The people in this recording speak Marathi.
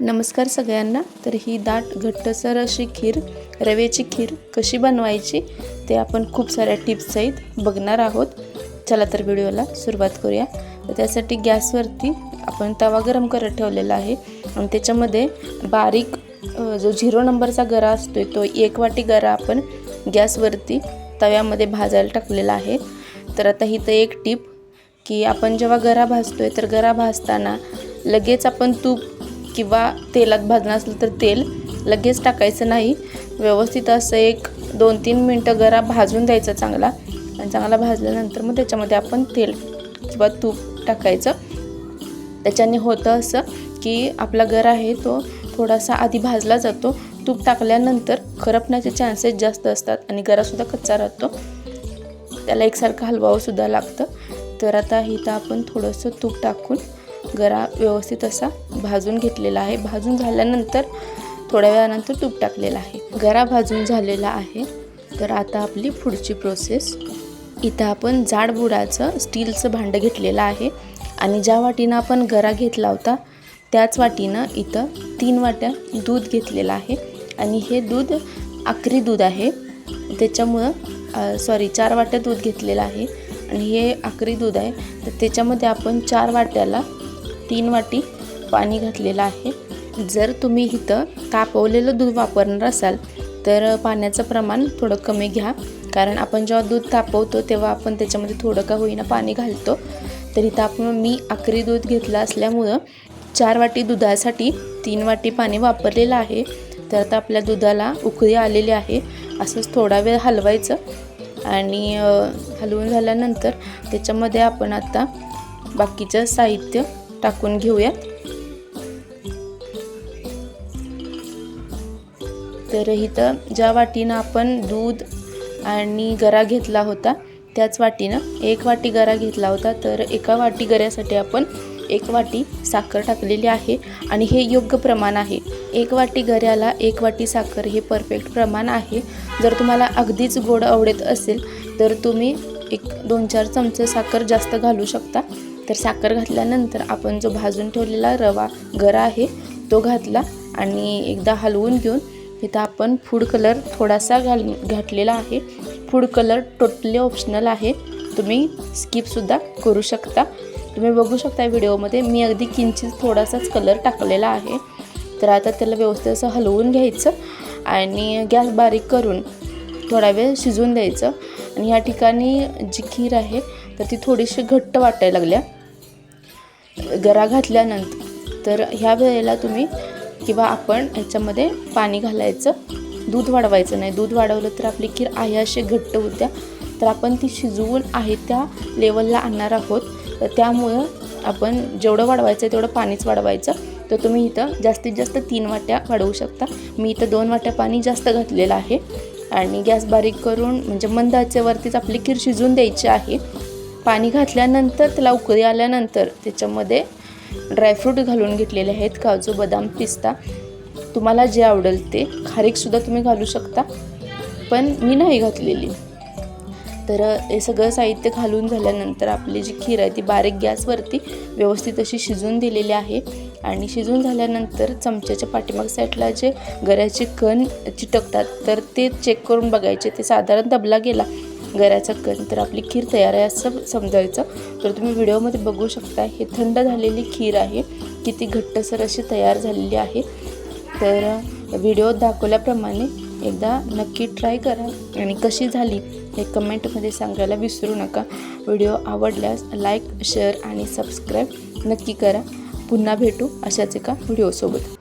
नमस्कार सगळ्यांना। तर ही दाट घट्टसर अशी खीर, रव्याची खीर कशी बनवायची ते आपण खूप साऱ्या टिप्स सहित बघणार आहोत। चला तर व्हिडिओला सुरुवात करूया। तर त्यासाठी गॅसवरती आपण तवा गरम करत ठेवलेला आहे आणि त्याच्यामध्ये बारीक जो 0 नंबरचा गरा असतो तो 1 वाटी गरा आपण गॅसवरती तव्यामध्ये भाजायला टाकलेला आहे। तर आता ही तर एक टिप की आपण जेव्हा गरा भाजतोय तर गरा भाजताना लगेच आपण तूप किंवा तेलात भाजणार असेल तर तेल लगेच टाकायचं नाही। व्यवस्थित असं 1-2-3 मिनिटं गरा भाजून द्यायचा चांगला, आणि चांगला भाजल्यानंतर मग त्याच्यामध्ये आपण तेल किंवा तूप टाकायचं। त्याच्याने होतं असं की आपला गरा आहे तो थोडासा आधी भाजला जातो। तूप टाकल्यानंतर करपण्याचे चान्सेस जास्त असतात आणि गरासुद्धा कच्चा राहतो, त्याला एकसारखं हलवावं सुद्धा लागतं। तर आता इथं आपण थोडंसं तूप टाकून गरा व्यवस्थित असा भाजून घेतलेला आहे। भाजून झाल्यानंतर थोड्या वेळानंतर तूप टाकलेला आहे। गरा भाजून झालेला आहे। तर आता आपली पुढची प्रोसेस, इथं आपण जाड बुडाचं स्टीलचं भांडं घेतलेलं आहे आणि ज्या वाटीनं आपण गरा घेतला होता त्याच वाटीनं इथं 3 वाट्या दूध घेतलेलं आहे आणि हे दूध आकरी दूध आहे, त्याच्यामुळं 4 वाट्या दूध घेतलेलं आहे आणि हे आकरी दूध आहे। तर त्याच्यामध्ये आपण 4 वाट्याला 3 वाटी पाणी घातलेलं आहे। जर तुम्ही इथं तापवलेलं दूध वापरणार असाल तर पाण्याचं प्रमाण थोडं कमी घ्या, कारण आपण जेव्हा दूध तापवतो तेव्हा आपण त्याच्यामध्ये थोडं का होईना पाणी घालतो। तर इथं मी आकरी दूध घेतलं असल्यामुळं 4 वाटी दुधासाठी 3 वाटी पाणी वापरलेलं आहे। तर आता आपल्या दुधाला उकळी आलेली आहे। असंच थोडा वेळ हलवायचं आणि हलवून झाल्यानंतर त्याच्यामध्ये आपण आता बाकीचं साहित्य टाकून घेऊया। तर इथं ज्या वाटीनं आपण दूध आणि गरा घेतला होता त्याच वाटीनं 1 वाटी गरा घेतला होता, तर एका वाटी गऱ्यासाठी आपण 1 वाटी साखर टाकलेली आहे आणि हे योग्य प्रमाण आहे। 1 वाटी गऱ्याला 1 वाटी साखर हे परफेक्ट प्रमाण आहे। जर तुम्हाला अगदीच गोड आवडत असेल तर तुम्ही 1-2-4 चमचे साखर जास्त घालू शकता। तर साखर घातल्यानंतर आपण जो भाजून ठेवलेला रवा गरा आहे तो घातला आणि एकदा हलवून घेऊन इथं आपण फूड कलर थोडासा घातलेला आहे। फूड कलर टोटली ऑप्शनल आहे, तुम्ही स्किपसुद्धा करू शकता। तुम्ही बघू शकता व्हिडिओमध्ये मी अगदी किंचित थोडासाच कलर टाकलेला आहे। तर आता त्याला व्यवस्थित असं हलवून घ्यायचं आणि गॅस बारीक करून थोडा वेळ शिजवून द्यायचं। आणि ह्या ठिकाणी जी खीर आहे तर ती थोडीशी घट्ट वाटायला लागल्या गरा घातल्यानंतर। तर ह्या वेळेला तुम्ही किंवा आपण ह्याच्यामध्ये पाणी घालायचं, दूध वाढवायचं नाही। दूध वाढवलं तर आपली खीर आहे अशी घट्ट होत्या। तर आपण ती शिजवून आहे त्या लेवलला आणणार आहोत, तर त्यामुळं आपण जेवढं वाढवायचं आहे तेवढं पाणीच वाढवायचं। तर तुम्ही इथं जास्तीत जास्त 3 वाट्या वाढवू शकता। मी इथं 2 वाट्या पाणी जास्त घातलेलं आहे आणि गॅस बारीक करून म्हणजे मंद आचेवरतीच आपली खीर शिजवून द्यायची आहे। पाणी घातल्यानंतर त्याला उकळी आल्यानंतर त्याच्यामध्ये ड्रायफ्रूट घालून घेतलेले आहेत, काजू, बदाम, पिस्ता, तुम्हाला जे आवडेल ते। खारीकसुद्धा तुम्ही घालू शकता, पण मी नाही घातलेली। तर हे सगळं साहित्य घालून झाल्यानंतर आपली जी खीर आहे ती बारीक गॅसवरती व्यवस्थित अशी शिजवून दिलेली आहे। आणि शिजवून झाल्यानंतर चमच्याच्या पाठीमाग साईडला जे गऱ्याचे कण चिटकतात तर ते चेक करून बघायचे, ते साधारण दबला गेला गऱ्याचा कण तर आपली खीर तयार आहे असं समजायचं। तर तुम्ही व्हिडिओमध्ये बघू शकता हे थंड झालेली खीर आहे, किती घट्टसर अशी तयार झालेली आहे। तर व्हिडिओत दाखवल्याप्रमाणे एकदा नक्की ट्राय करा आणि कशी झाली हे कमेंटमध्ये सांगायला विसरू नका। व्हिडिओ आवडल्यास लाईक, शेअर आणि सबस्क्राईब नक्की करा। पुन्हा भेटू अशाच एका व्हिडिओसोबत।